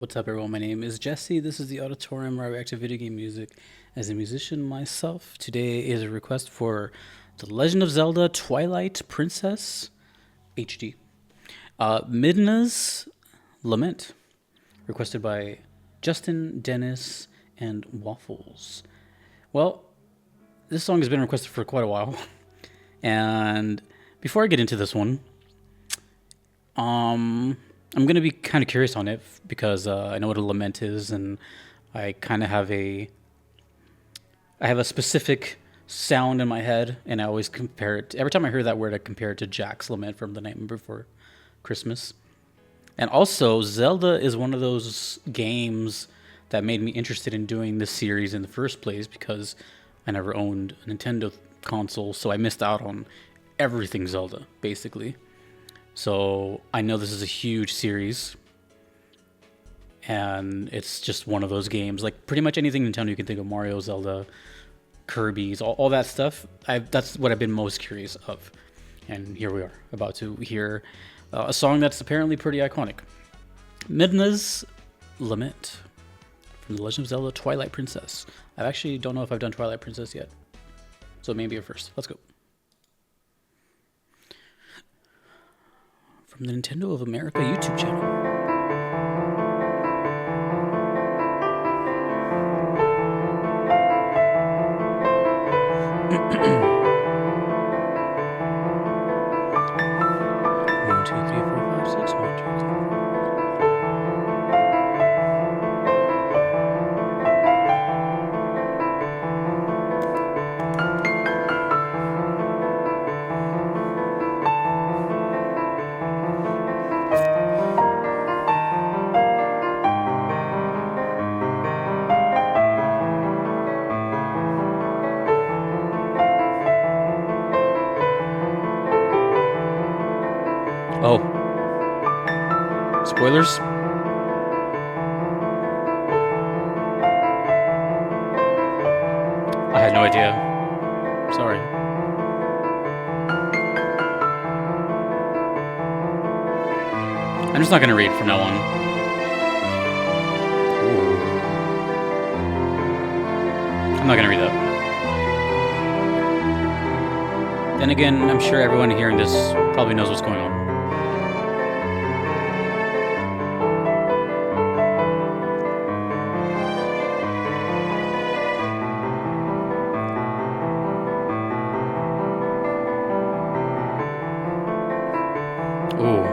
What's up, everyone? My name is Jesse. This is the Auditorium where I react to video game music as a musician myself. Today is a request for The Legend of Zelda Twilight Princess HD. Midna's Lament, requested by Justin, Dennis, and Waffles. Well, this song has been requested for quite a while. And before I get into this one, I'm gonna be kind of curious on it because I know what a lament is, and I kind of have a specific sound in my head, and I always compare it. Every time I hear that word, I compare it to Jack's Lament from The Night Before Christmas. And also, Zelda is one of those games that made me interested in doing this series in the first place because I never owned a Nintendo console, so I missed out on everything Zelda, basically. So I know this is a huge series, and it's just one of those games. Like pretty much anything Nintendo you can think of, Mario, Zelda, Kirby's, all that stuff. That's what I've been most curious of. And here we are, about to hear a song that's apparently pretty iconic. Midna's Lament from The Legend of Zelda Twilight Princess. I actually don't know if I've done Twilight Princess yet, so maybe a first. Let's go. From the Nintendo of America YouTube channel. One, two, three, four, five, six. One, two, three, four. Oh, spoilers? I had no idea. Sorry. I'm just not gonna read from now on. Ooh. I'm not gonna read that. Then again, I'm sure everyone hearing this probably knows what's going on. Ooh.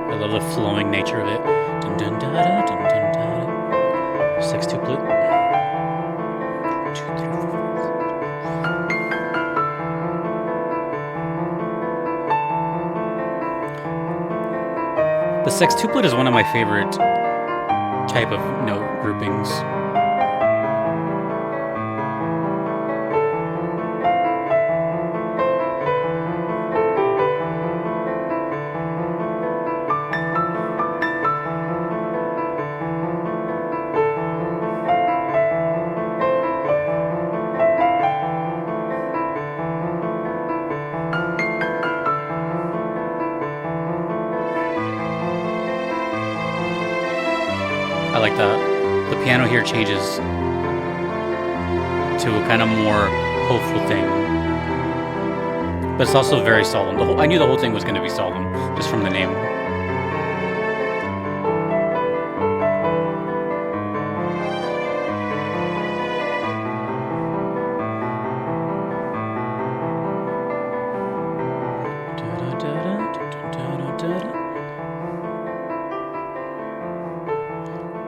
I love the flowing nature of it. Dun, dun, da, da, dun, dun, da, da. Sextuplet. Two, three, four, five. The sextuplet is one of my favorite type of note groupings. I like that. The piano here changes to a kind of more hopeful thing. But it's also very solemn. I knew the whole thing was going to be solemn, just from the name.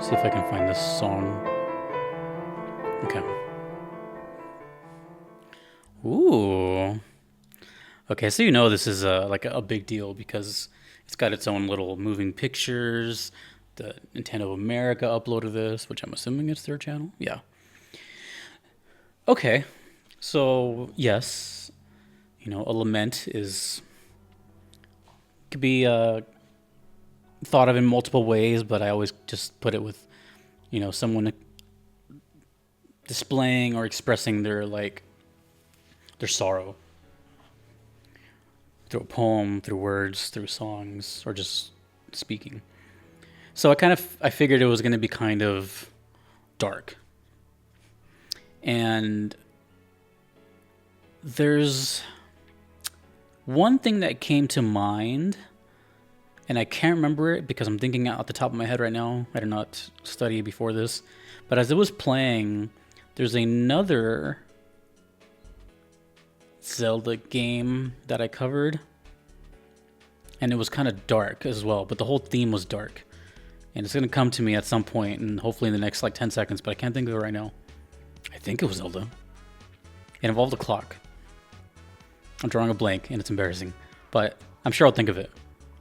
See if I can find this song. Okay. Ooh. Okay, so you know this is like a big deal because it's got its own little moving pictures. The Nintendo of America uploaded this, which I'm assuming it's their channel. Yeah. Okay. So, yes, a lament could be thought of in multiple ways, but I always just put it with, someone displaying or expressing their like their sorrow through a poem, through words, through songs, or just speaking. So I figured it was going to be kind of dark. And there's one thing that came to mind, and I can't remember it because I'm thinking out the top of my head right now. I did not study before this. But as it was playing, there's another Zelda game that I covered, and it was kind of dark as well, but the whole theme was dark. And it's going to come to me at some point, and hopefully in the next like 10 seconds, but I can't think of it right now. I think it was Zelda. It involved a clock. I'm drawing a blank, and it's embarrassing, but I'm sure I'll think of it.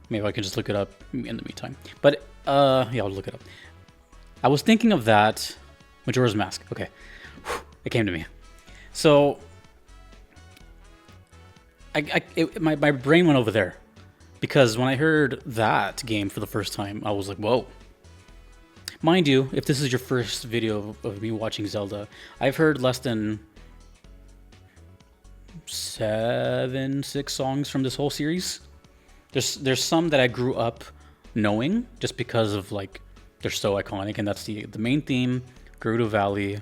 Maybe I can just look it up in the meantime. But yeah, I'll look it up. I was thinking of that Majora's Mask. Okay, it came to me. So my brain went over there because when I heard that game for the first time, I was like, whoa. Mind you, if this is your first video of me watching Zelda, I've heard less than 6 songs from this whole series. There's some that I grew up knowing just because of like they're so iconic, and that's the main theme, Gerudo Valley,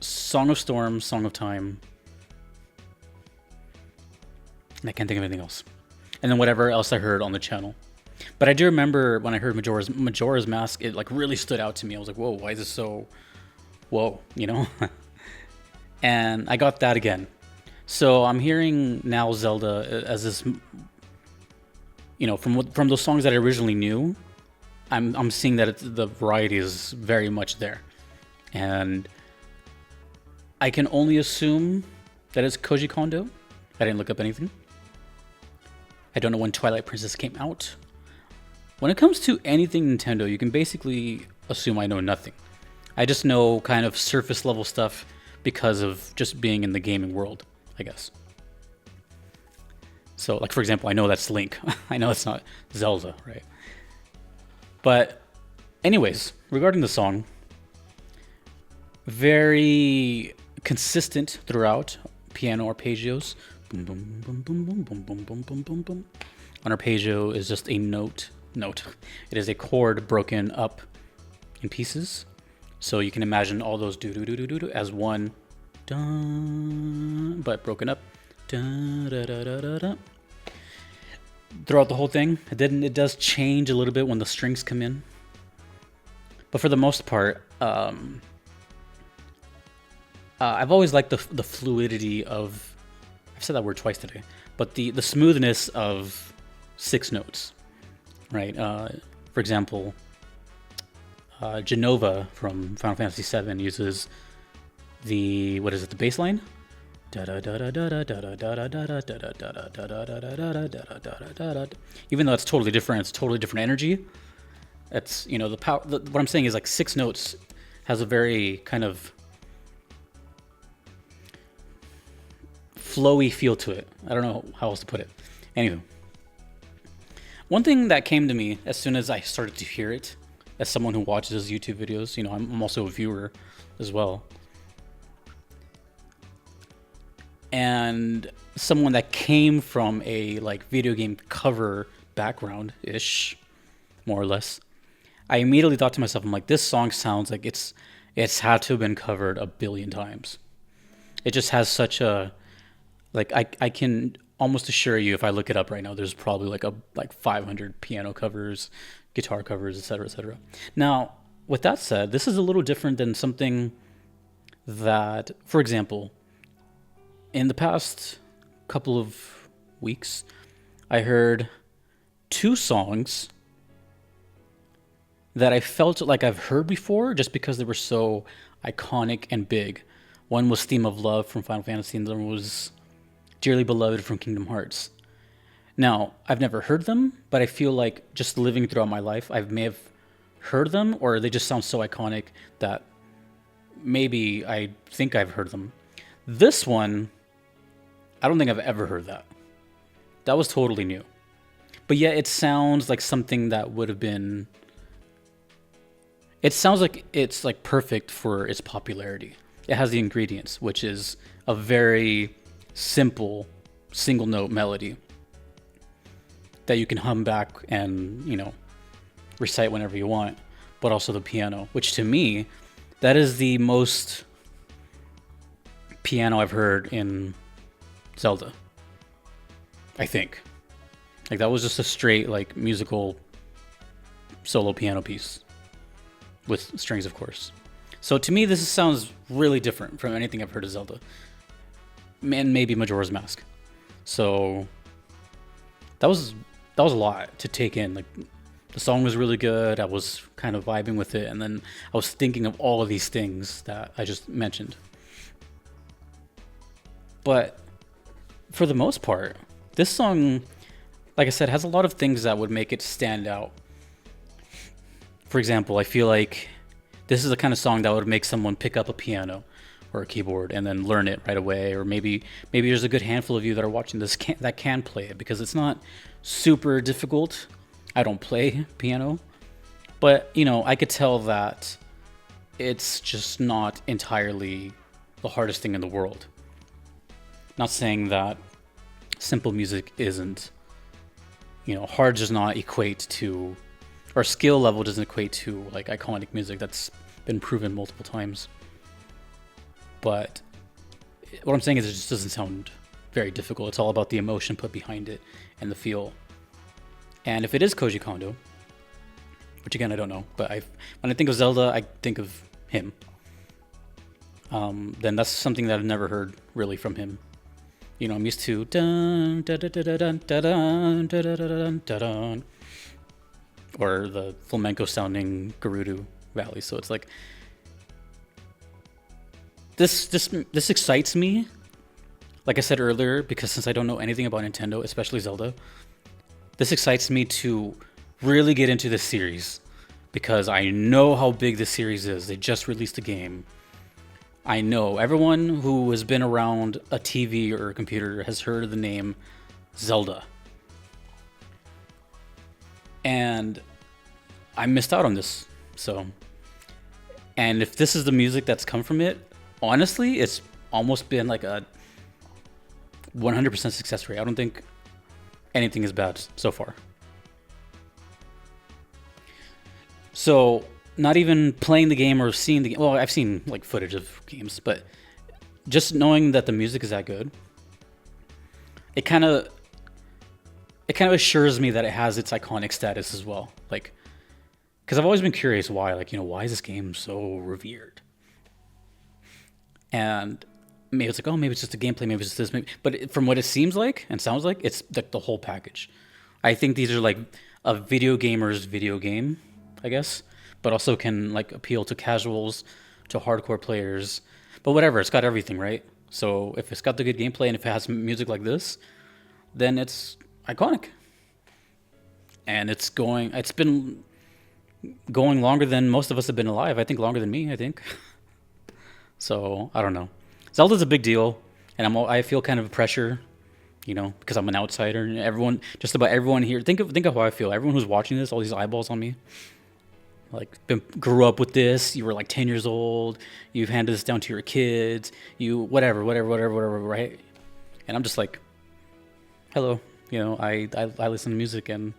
Song of Storm, Song of Time, and I can't think of anything else. And then whatever else I heard on the channel. But I do remember when I heard Majora's Mask, it like really stood out to me. I was like, whoa, why is this so, whoa, you know? And I got that again. So I'm hearing now Zelda as this, you know, from those songs that I originally knew, I'm seeing that the variety is very much there. And I can only assume that it's Koji Kondo. I didn't look up anything. I don't know when Twilight Princess came out. When it comes to anything Nintendo, you can basically assume I know nothing. I just know kind of surface level stuff because of just being in the gaming world, I guess. So, like, for example, I know that's Link. I know it's not Zelda, right? But anyways, regarding the song, very consistent throughout. Piano arpeggios. Boom, boom, boom, boom, boom, boom, boom, boom, boom, boom, boom. An arpeggio is just a note. It is a chord broken up in pieces. So you can imagine all those do do do do do do as one, dun, but broken up. Dun, da, da, da, da, da. Throughout the whole thing, it does change a little bit when the strings come in. But for the most part, I've always liked the fluidity of, I've said that word twice today, but the smoothness of 6 notes, right? For example, Genova from Final Fantasy VII uses the, what is it, the bass line? Even though it's totally different, it's totally different energy. It's, you know, the power, what I'm saying is like 6 notes has a very kind of flowy feel to it. I don't know how else to put it. Anyway, one thing that came to me as soon as I started to hear it, as someone who watches YouTube videos, you know, I'm also a viewer as well, and someone that came from a like video game cover background ish, more or less, I immediately thought to myself, I'm like, this song sounds like it's had to have been covered a billion times. It just has such a, like, I can almost assure you, if I look it up right now, there's probably like 500 piano covers, guitar covers, etc., etc. Now, with that said, this is a little different than something that, for example, in the past couple of weeks, I heard 2 songs that I felt like I've heard before just because they were so iconic and big. One was Theme of Love from Final Fantasy, and the other was Dearly Beloved from Kingdom Hearts. Now, I've never heard them, but I feel like just living throughout my life, I may have heard them, or they just sound so iconic that maybe I think I've heard them. This one, I don't think I've ever heard that. That was totally new. But yet it sounds like something that would have been It sounds like it's like perfect for its popularity. It has the ingredients, which is a very simple single note melody that you can hum back and, recite whenever you want, but also the piano, which to me, that is the most piano I've heard in Zelda, I think. Like that was just a straight like musical solo piano piece with strings, of course. So to me, this sounds really different from anything I've heard of Zelda, and maybe Majora's Mask. So that was a lot to take in. Like the song was really good. I was kind of vibing with it, and then I was thinking of all of these things that I just mentioned. But for the most part, this song, like I said, has a lot of things that would make it stand out. For example, I feel like this is the kind of song that would make someone pick up a piano or a keyboard and then learn it right away. Or maybe there's a good handful of you that are watching this that can play it, because it's not super difficult. I don't play piano, but I could tell that it's just not entirely the hardest thing in the world. Not saying that simple music isn't, hard does not equate to, or skill level doesn't equate to like iconic music that's been proven multiple times. But what I'm saying is it just doesn't sound very difficult. It's all about the emotion put behind it and the feel. And if it is Koji Kondo, which again I don't know, but when I think of Zelda, I think of him. Then that's something that I've never heard really from him. I'm used to dun dun dun dun dun dun dun dun dun, or the flamenco sounding Gerudo Valley. So it's like this excites me. Like I said earlier, because since I don't know anything about Nintendo, especially Zelda, this excites me to really get into this series, because I know how big this series is. They just released a game. I know everyone who has been around a TV or a computer has heard of the name Zelda. And I missed out on this. And if this is the music that's come from it, honestly, it's almost been like a 100% success rate. I don't think anything is bad so far. So, not even playing the game or seeing the game. Well, I've seen like footage of games, but just knowing that the music is that good, it kind of assures me that it has its iconic status as well. Like, because I've always been curious why, why is this game so revered? And maybe it's like, oh, maybe it's just the gameplay, maybe it's just this, but from what it seems like and sounds like, it's like the whole package. I think these are like a video gamer's video game, I guess, but also can like appeal to casuals, to hardcore players, but whatever, it's got everything, right? So if it's got the good gameplay and if it has music like this, then it's iconic. And it's been going longer than most of us have been alive. I think longer than me, I think. So I don't know. Zelda's a big deal, and I feel kind of pressure, because I'm an outsider, and just about everyone here. Think of how I feel. Everyone who's watching this, all these eyeballs on me, like grew up with this. You were like 10 years old. You've handed this down to your kids. You whatever, right? And I'm just like, hello. I listen to music, and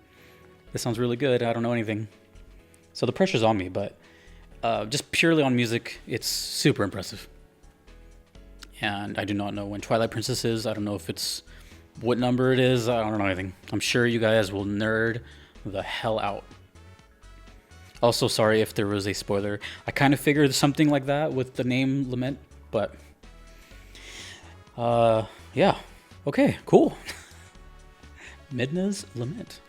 this sounds really good. I don't know anything, so the pressure's on me. But just purely on music, it's super impressive. And I do not know when Twilight Princess is. I don't know if it's what number it is. I don't know anything. I'm sure you guys will nerd the hell out. Also, sorry if there was a spoiler. I kind of figured something like that with the name Lament, but yeah. Okay, cool. Midna's Lament.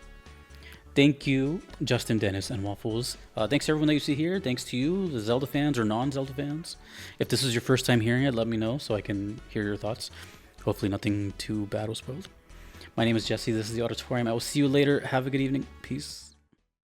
Thank you, Justin, Dennis, and Waffles. Thanks to everyone that you see here. Thanks to you, the Zelda fans or non-Zelda fans. If this is your first time hearing it, let me know so I can hear your thoughts. Hopefully nothing too bad was spoiled. My name is Jesse. This is the Auditorium. I will see you later. Have a good evening. Peace.